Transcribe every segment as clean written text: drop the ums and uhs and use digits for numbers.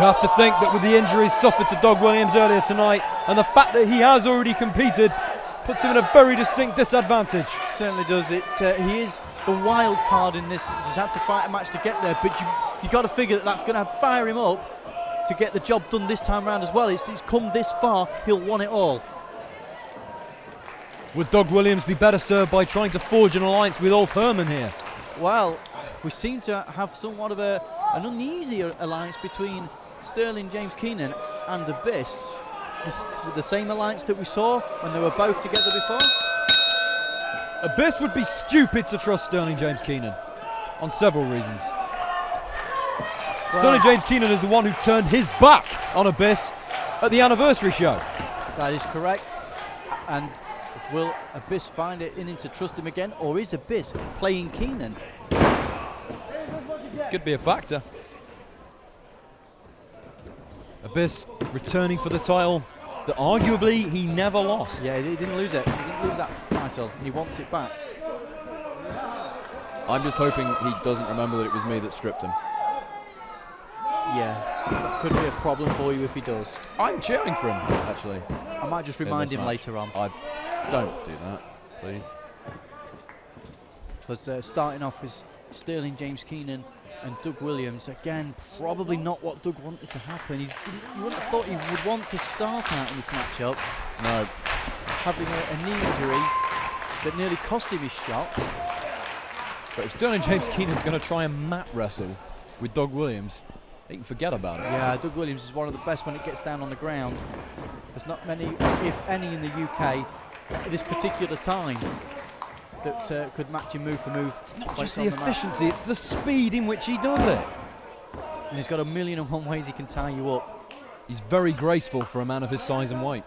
have to think that with the injuries suffered to Doug Williams earlier tonight and the fact that he has already competed puts him in a very distinct disadvantage. Certainly does. He is the wild card in this. He's had to fight a match to get there, but you got to figure that that's going to fire him up to get the job done this time round as well. He's come this far, he'll want it all. Would Doug Williams be better served by trying to forge an alliance with Ulf Herman here? Well, we seem to have somewhat of an uneasy alliance between Sterling James Keenan and Abyss. With the same alliance that we saw when they were both together before. Abyss would be stupid to trust Sterling James Keenan on several reasons. Sterling James Keenan is the one who turned his back on Abyss at the anniversary show. That is correct. And will Abyss find it in to trust him again, or is Abyss playing Keenan? Could be a factor. Abyss returning for the title that arguably he never lost. Yeah, he didn't lose it. He didn't lose that title. He wants it back. I'm just hoping he doesn't remember that it was me that stripped him. Yeah, that could be a problem for you if he does. I'm cheering for him, actually. I might just remind him later on. Don't do that, please. Because starting off is Sterling James Keenan and Doug Williams. Again, probably not what Doug wanted to happen. You wouldn't have thought he would want to start out in this matchup. No. Having a knee injury that nearly cost him his shot. But if Sterling James Keenan's going to try and mat wrestle with Doug Williams, he can forget about it. Yeah, Doug Williams is one of the best when it gets down on the ground. There's not many, if any, in the UK at this particular time that could match him move for move. It's not just the efficiency, it's the speed in which he does it. And he's got 1,000,001 ways he can tie you up. He's very graceful for a man of his size and weight.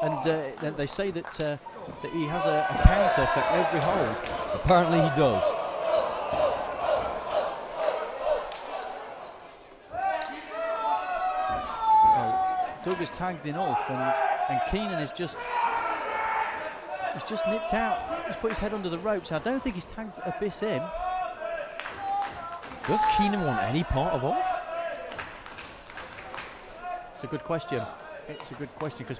And they say that he has a counter for every hold. Apparently he does. Well, Doug has tagged in Ulf, and Keenan is just... He's just nipped out. He's put his head under the ropes. I don't think he's tagged Abyss in. Does Keenan want any part of Ulf? It's a good question. It's a good question because...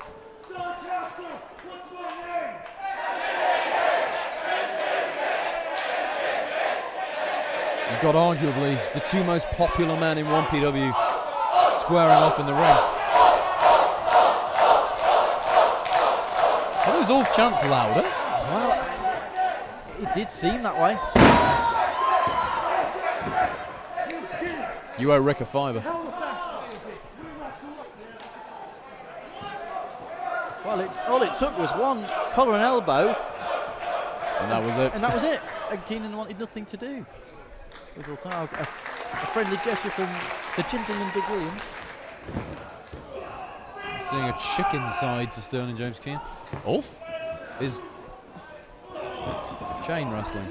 You've got arguably the two most popular men in 1PW squaring off in the ring. Are those Ulf chants louder? Well, it did seem that way. You owe Rick a fiver. Well, all it took was one collar and elbow. And that was it. And that was it. And Keenan wanted nothing to do. A friendly gesture from the gentleman Doug Williams. Seeing a chicken side to Sterling James Keenan. Ulf is chain wrestling.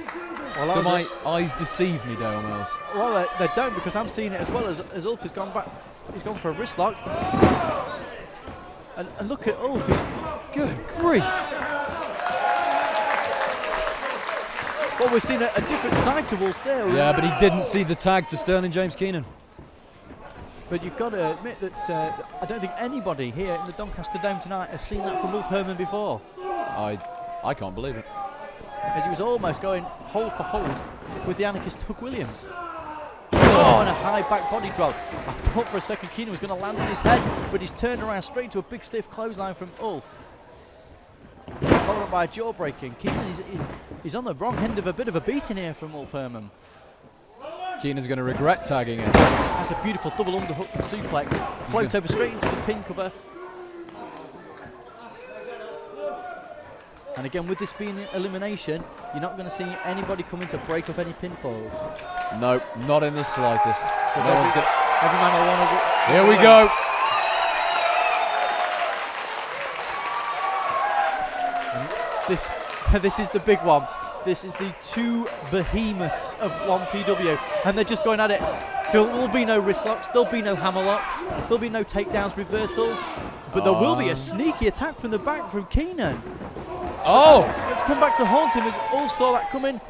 Well, do my eyes deceive me, Dale Mills? Well, they don't, because I'm seeing it as well as Ulf has gone back. He's gone for a wrist lock. And look at Ulf. Good grief. Well, we're seeing a different side to Ulf there. Yeah, but he didn't see the tag to Sterling James Keenan. But you've got to admit that I don't think anybody here in the Doncaster Dome tonight has seen that from Ulf Herman before. I can't believe it. As he was almost going hold for hold with the anarchist Doug Williams. Oh, and a high back body drop. I thought for a second Keenan was going to land on his head, but he's turned around straight to a big stiff clothesline from Ulf. Followed up by a jaw breaking. Keenan he's on the wrong end of a bit of a beating here from Ulf Herman. Keenan's going to regret tagging it. That's a beautiful double underhook suplex. Float over straight into the pin cover. And again, with this being elimination, you're not going to see anybody come in to break up any pinfalls. No, not in the slightest. Every man will want to... Here we go. And this is the big one. This is the two behemoths of 1PW, and they're just going at it. There will be no wrist locks, there'll be no hammer locks, there'll be no takedowns, reversals, but there will be a sneaky attack from the back from Keenan. Oh! Let's come back to haunt him, as Ulf saw that coming,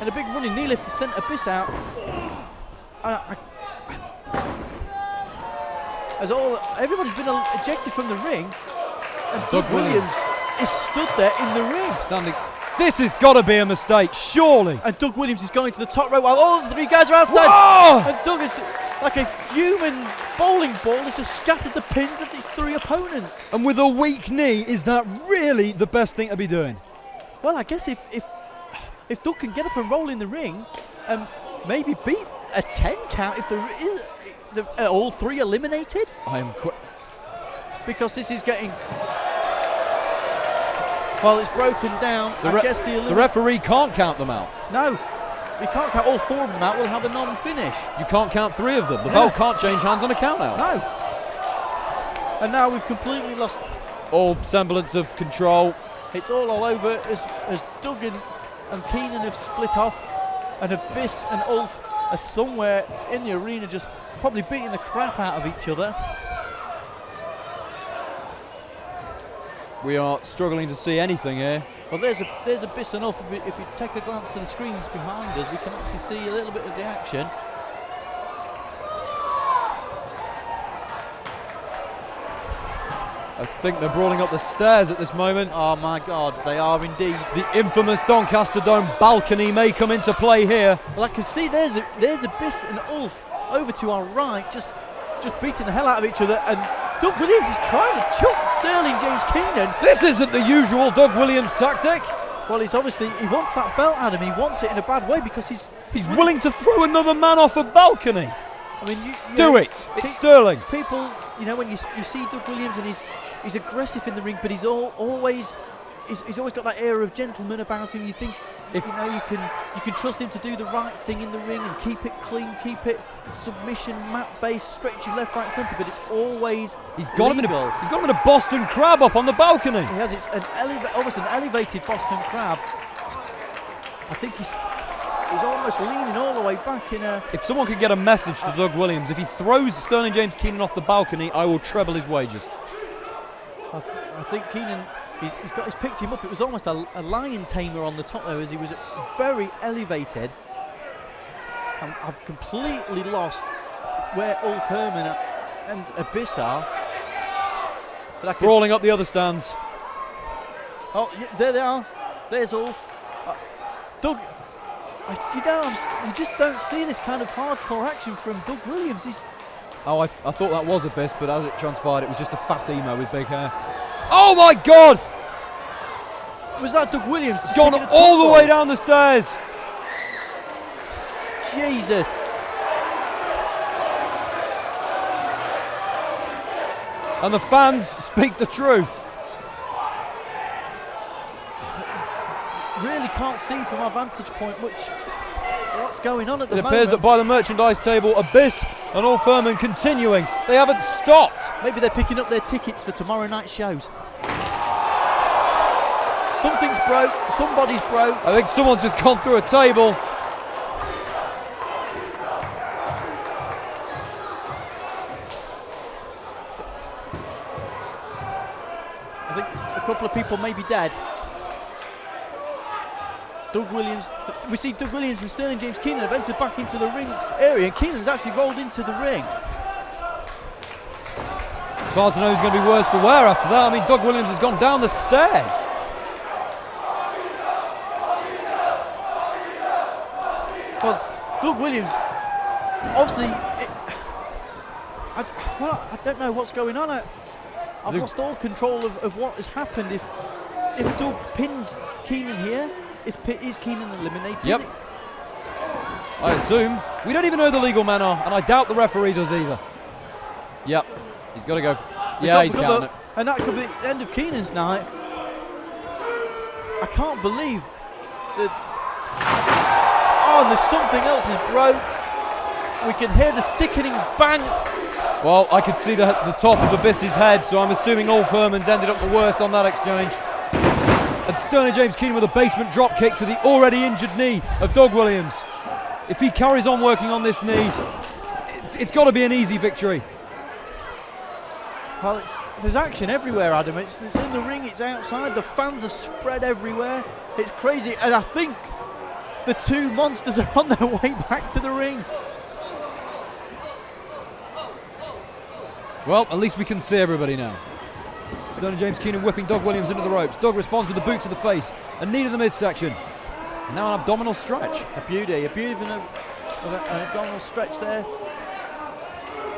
and a big running knee lift has sent Abyss out. everybody's been ejected from the ring, and Doug Doug Williams is stood there in the ring. Standing. This has got to be a mistake, surely. And Doug Williams is going to the top rope while all the three guys are outside. Whoa! And Doug is like a human bowling ball, has just scattered the pins of these three opponents. And with a weak knee, is that really the best thing to be doing? Well, I guess if Doug can get up and roll in the ring, maybe beat a 10 count if there is all three eliminated. I am Because this is getting... Well, it's broken down. The referee can't count them out. No, we can't count all four of them out. We'll have a non-finish. You can't count three of them. The belt can't change hands on a count out. No. And now we've completely lost all semblance of control. It's all over as Doug and Keenan have split off, and Abyss and Ulf are somewhere in the arena just probably beating the crap out of each other. We are struggling to see anything here. Well, there's Abyss and Ulf. If we take a glance to the screens behind us, we can actually see a little bit of the action. I think they're brawling up the stairs at this moment. Oh my God, they are indeed. The infamous Doncaster Dome balcony may come into play here. Well, I can see there's Abyss and Ulf over to our right, just beating the hell out of each other, and Doug Williams is trying to chuck Sterling James Keenan. This isn't the usual Doug Williams tactic. Well, he wants that belt, Adam. He wants it in a bad way because he's willing to throw another man off a balcony. I mean, you do know, it. It's Sterling. People, when you see Doug Williams and he's aggressive in the ring, but he's always got that air of gentleman about him. You think you can trust him to do the right thing in the ring and keep it clean, keep it submission, mat based, stretching left, right, centre. But it's always he's got him in a Boston Crab up on the balcony. He has. It's almost an elevated Boston Crab. I think he's almost leaning all the way back in a... If someone could get a message to Doug Williams, if he throws Sterling James Keenan off the balcony, I will treble his wages. I think Keenan, he's picked him up. It was almost a lion tamer on the top there, as he was very elevated. I've completely lost where Ulf Herman and Abyss are. Brawling up the other stands. Oh, yeah, there they are. There's Ulf. Doug... you just don't see this kind of hardcore action from Doug Williams. I thought that was Abyss, but as it transpired, it was just a fat emo with big hair. Oh my God! Was that Doug Williams? It's gone all the way down the stairs. Jesus. And the fans speak the truth. Really can't see from our vantage point what's going on at the moment. It appears that by the merchandise table, Abyss and Ulf Herman continuing. They haven't stopped. Maybe they're picking up their tickets for tomorrow night's shows. Something's broke. Somebody's broke. I think someone's just gone through a table. I think a couple of people may be dead. Doug Williams, we see Doug Williams and Sterling James Keenan have entered back into the ring area, and Keenan's actually rolled into the ring. It's hard to know who's going to be worse for wear after that. I mean, Doug Williams has gone down the stairs. Well, Doug Williams, obviously, I don't know what's going on. I've lost all control of what has happened. If Doug pins Keenan here, is Keenan eliminated? Yep. I assume. We don't even know who the legal men are, and I doubt the referee does either. Yep. He's got to go. He's counting it. And that could be the end of Keenan's night. I can't believe that. Oh, and there's something else is broke. We can hear the sickening bang. Well, I could see the top of Abyss's head, so I'm assuming Ulf Herman's ended up the worst on that exchange. And Sterling James Keenan with a basement drop kick to the already injured knee of Doug Williams. If he carries on working on this knee, it's got to be an easy victory. Well, there's action everywhere, Adam. It's in the ring, it's outside. The fans have spread everywhere. It's crazy, and I think the two monsters are on their way back to the ring. Well, at least we can see everybody now. Sterling James Keenan whipping Doug Williams into the ropes. Doug responds with a boot to the face, a knee to the midsection. Now an abdominal stretch. A beauty of an abdominal stretch there.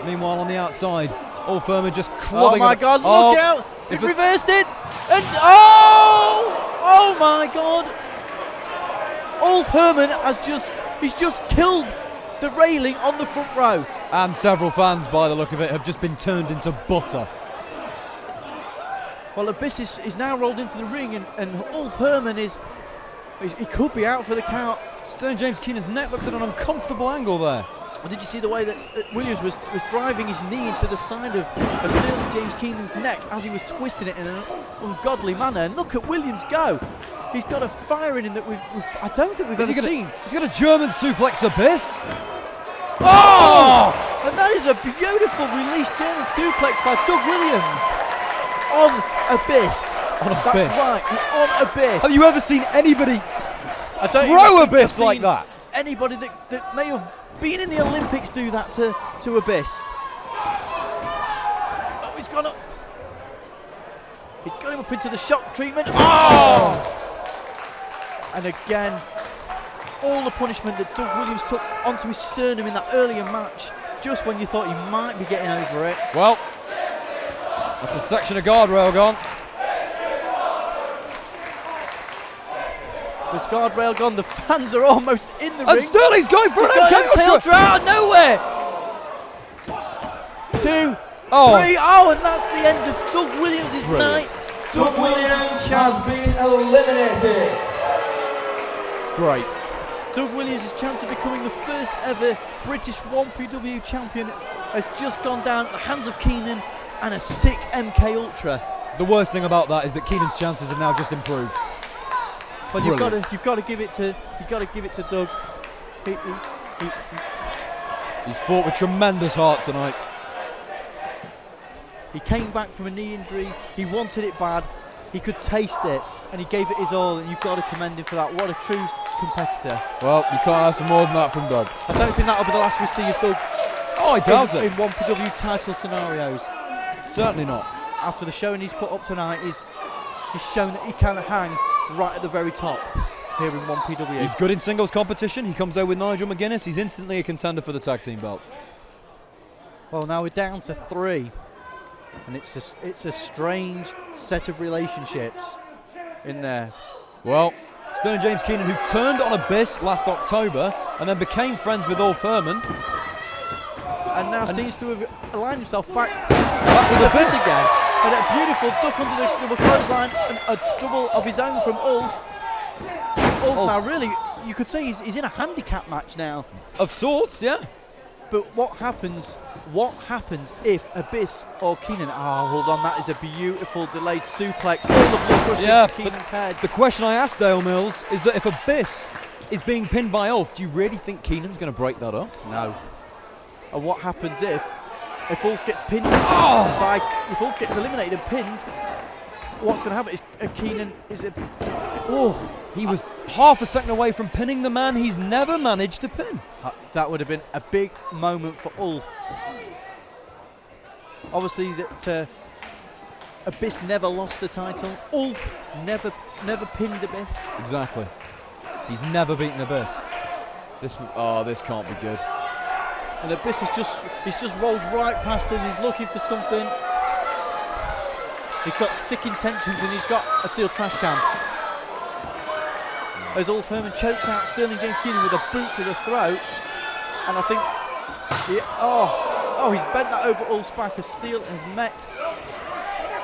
Meanwhile, on the outside, Ulf Herman just clubbing. Oh my God! Oh, Look out! It's reversed it, and oh my God! Ulf Herman he's just killed the railing on the front row. And several fans, by the look of it, have just been turned into butter. Well, Abyss is now rolled into the ring, and Ulf Herman he could be out for the count. Sterling James Keenan's neck looks at an uncomfortable angle there. Well, did you see the way that Williams was driving his knee into the side of Sterling James Keenan's neck as he was twisting it in an ungodly manner? And look at Williams go. He's got a fire in him that I don't think we've ever seen. He's got a German suplex Abyss. Oh! And that is a beautiful release German suplex by Doug Williams on Abyss. On Abyss. That's right, on Abyss. Have you ever seen anybody throw Abyss like that? Anybody that may have been in the Olympics do that to Abyss. Oh, he's gone up. He got him up into the shock treatment. Oh! And again, all the punishment that Doug Williams took onto his sternum in that earlier match, just when you thought he might be getting over it. Well, that's a section of guardrail gone. There's guardrail gone. The fans are almost in the ring. And Sterling's going for an MK MK Ultra out of nowhere. 2, 3. Oh, and that's the end of Doug Williams' night. Doug Williams has been eliminated. Great. Doug Williams' chance of becoming the first ever British 1PW champion has just gone down at the hands of Keenan and a sick MK Ultra. The worst thing about that is that Keenan's chances have now just improved. But you've got to give it to Doug. He's fought with tremendous heart tonight. He came back from a knee injury. He wanted it bad. He could taste it, and he gave it his all. And you've got to commend him for that. What a true competitor. Well, you can't ask for more than that from Doug. I don't think that'll be the last we see of Doug. Oh, I doubt it. In 1PW title scenarios. Certainly not. After the showing he's put up tonight, he's shown that he can hang right at the very top here in 1PW. He's good in singles competition. He comes out with Nigel McGuinness. He's instantly a contender for the tag team belt. Well, now we're down to 3, and it's a strange set of relationships in there. Well, Sterling James Keenan, who turned on Abyss last October and then became friends with Ulf Herman, and now seems to have aligned himself back with Abyss again. And a beautiful duck under the double clothesline, and a double of his own from Ulf. Ulf now really, you could say he's in a handicap match now. Of sorts, yeah. But what happens if Abyss or Keenan... Oh, hold on, that is a beautiful delayed suplex. All the blood rushing to Keenan's head. The question I asked Dale Mills is that if Abyss is being pinned by Ulf, do you really think Keenan's going to break that up? No. And what happens if Ulf gets pinned if Ulf gets eliminated and pinned, what's going to happen is Keenan he was half a second away from pinning the man he's never managed to pin. That would have been a big moment for Ulf. Obviously that Abyss never lost the title. Ulf never pinned Abyss. Exactly. He's never beaten Abyss. This can't be good. And Abyss he's just rolled right past us. He's looking for something. He's got sick intentions, and he's got a steel trash can. As Ulf Herman chokes out Sterling James Keenan with a boot to the throat, and I think, he's bent that over Ulf's back as steel has met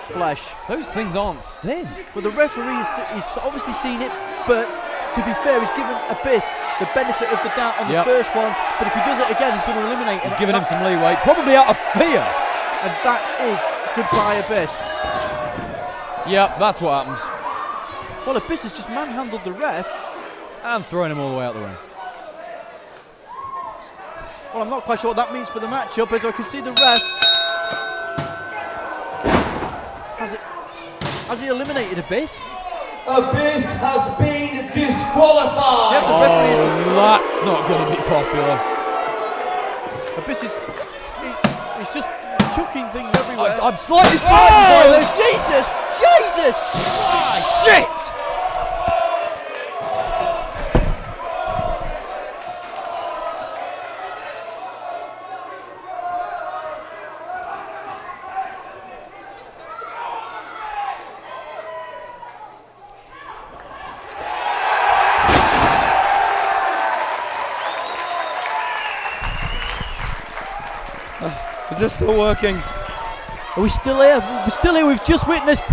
flesh. Those things aren't thin. Well, the referee is obviously seen it, but to be fair, he's given Abyss the benefit of the doubt on the first one, but if he does it again, he's going to eliminate him. He's giving him some leeway, probably out of fear. And that is goodbye, Abyss. Yep, that's what happens. Well, Abyss has just manhandled the ref. And throwing him all the way out the ring. Well, I'm not quite sure what that means for the matchup, as I can see the ref. Has he eliminated Abyss? Abyss has been disqualified. Yep, the referee is disqualified. That's not going to be popular. Abyss is he's just chucking things everywhere. I'm slightly frightened by this. Jesus! Jesus! Christ! Shit! Is this still working? Are we still here? We're still here. We've just witnessed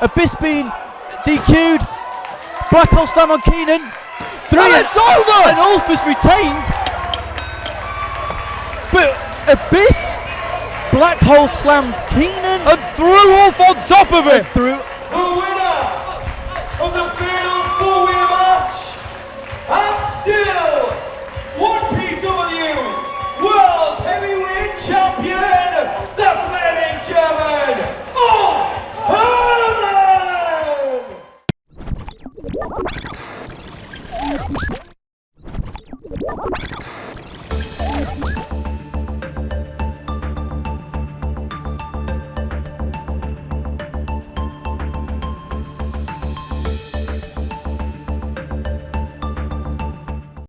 Abyss being DQ'd. Black hole slam on Keenan. And it's over! And Ulf is retained. But Abyss black hole slammed Keenan And threw Ulf on top of it! through. The winner of the fatal four-way match, and still 1PW World Heavyweight Champion, the Flaming German, Ulf Herman!